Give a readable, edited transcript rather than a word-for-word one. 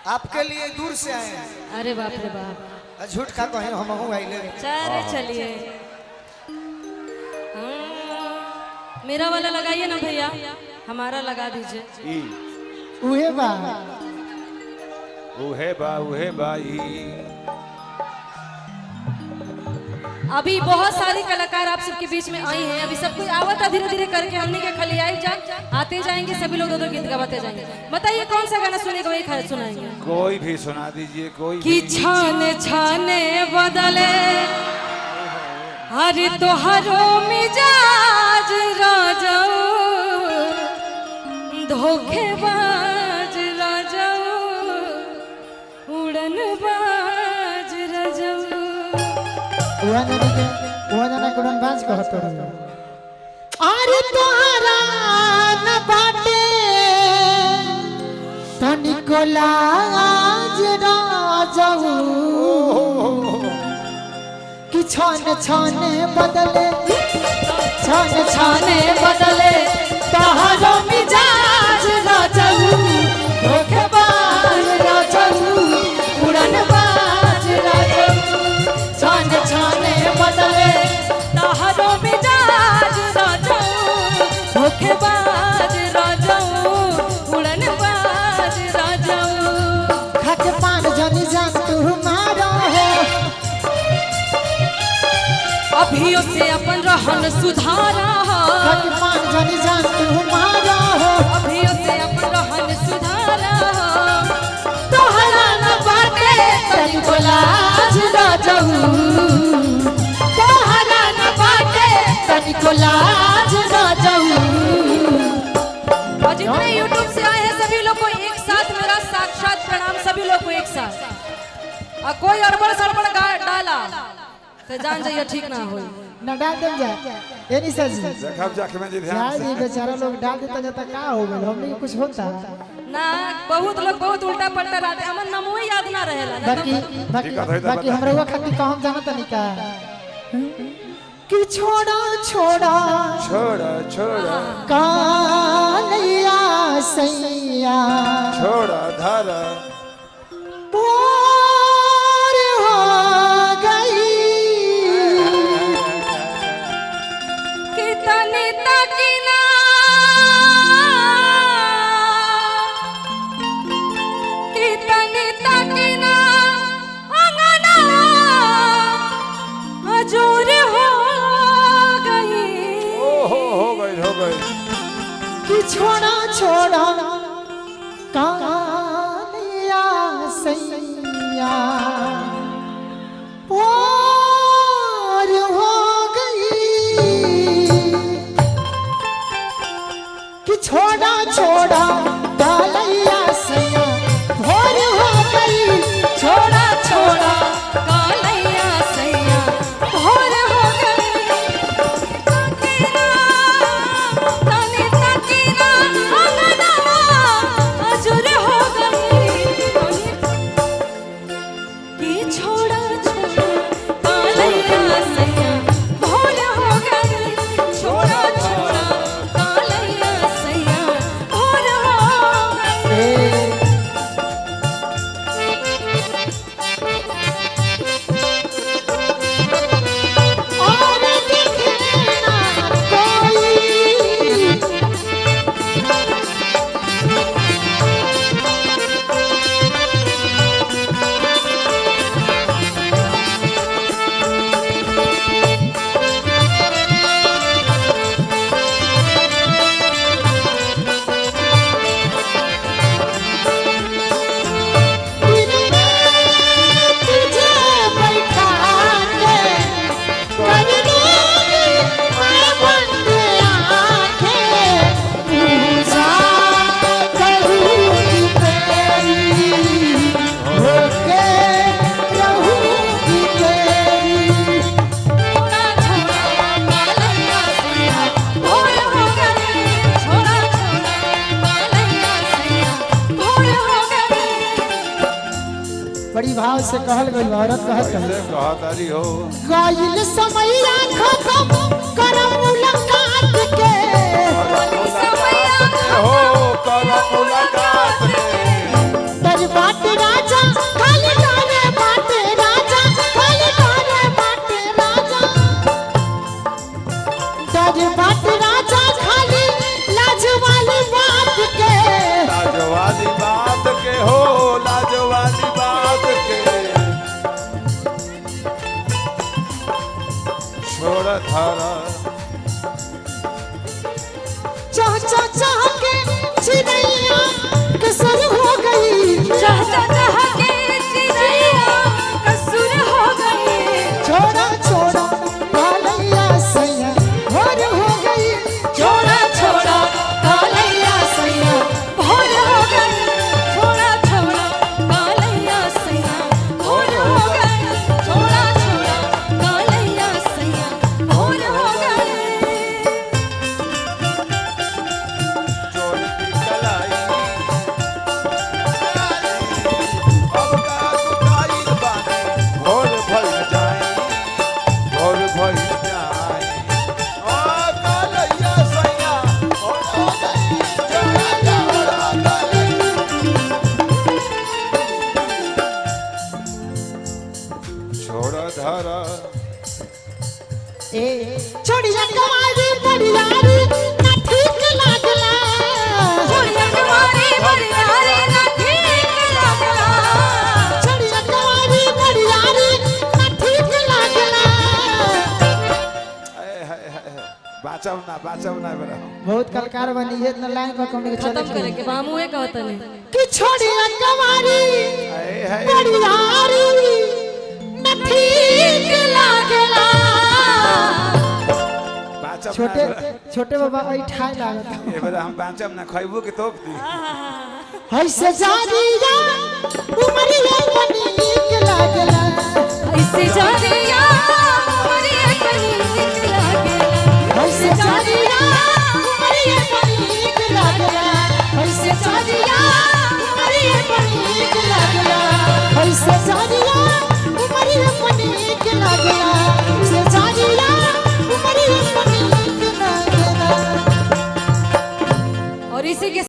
आपके लिए दूर से आए हैं। अरे बाप रे बाप, झूठ का कहीं हम आइले। चलिए मेरा वाला लगाइए ना भैया, हमारा लगा दीजिए। उहे बा उहे बा अभी बहुत सारी कलाकार आप सबके बीच में आई हैं। अभी सब कुछ आवत धीरे धीरे करके हमने के खली आई जा आते जाएंगे, सभी लोग दो गीत गाते जाएंगे। बताइए कौन सा गाना सुनेगा, वही सुनाएंगे। कोई भी सुना दीजिए। कोई कि छाने छाने बदले हरे तोहरो मिजाज राजाओ, धोखेबाज राजाओ, उड़नबाज राजाओ। बाज कहत अरे तोहरा न बाटे तनिको लाज राजाऊ कि छाने छाने बदले तोहरो मिजाज राजाऊ, धोखेबाज राजाऊ, उड़नबाज राजाऊ। छाने छाने बदले तोहरो मिजाज राजाऊ, धोखेबाज राजाऊ, उड़नबाज राजाऊ। खाके पान जानी जान तू मारो है, अभियो से अपन रहन सुधारा हो। खाके पान जानी जान तू मारो हो, अभियो से अपन रहन सुधारा हो। तोहरा न बाटे तनिको लाज राजाऊ, तोहरा न बाटे तनिको लाज राजाऊ। और जितने YouTube से आए हैं सभी लोग को एक साथ मेरा साक्षात प्रणाम, सभी लोग को एक साथ। और कोई अड़बड़ सड़बड़ डाला तो जान जाइए ठीक ना हो, न डाल दे जा ए निशा जी देखब जाके में जी ध्यान यार से ये बेचारा लोग डाल देता जाता का हो गइल, हमने के कुछ होता ना। बहुत लोग बहुत उल्टा पलटा रहते, हमर नामो याद ना रहेला ना। बाकी हमरा खातिर कहम जाना तनी का कि छोड़ा छोड़ा छोड़ा छोड़ा कालिया सैया छोड़ा धारा पार हो गई कि तनी तकिना कि तनी तकिना अंगना हजूर हो गई। हो गई कि छोड़ा छोड़ा कालिया सैया पार हो गई कि छोड़ा छोड़ा कालिया सैया पार हो गई। छोड़ा छोड़ा कालिया सैया भोर हो गई। तनी तकिना अंगना हजूर हो गई। कि छोड़ा छोड़ा कालिया सैया भोर हो गई। छोड़ा छोड़ा कालिया सैया भोर हो गई। और दिखे ना कोई तुझे बैठा के कर लूंगी मैं बंद आंखें, पूजा करूंगी तेरी, होके रहूंगी तेरी। छोड़ा छोड़ा कालिया सैया भोर हो गई। छोड़ा छोड़ा कालिया सैया भोर हो गई। बड़ी भाव से कहल गई औरत कहत है कहतारी हो गाइल समैया खत्म करम मुलाकात के समैया बाचब ना बरा बहुत कलकार बनी है इतना लाइन पर कम के खत्म करे के बामू है कहत नहीं कि छोड़िया कवारी हाय हाय परिवारी न ठीक लागला बाचब छोटे ना छोटे बाबा आई ठाई लागत ए बरा हम बाचब ना खइबो के तोप दी ऐसे जानिया उमरिया बनी के लागला ऐसे जाने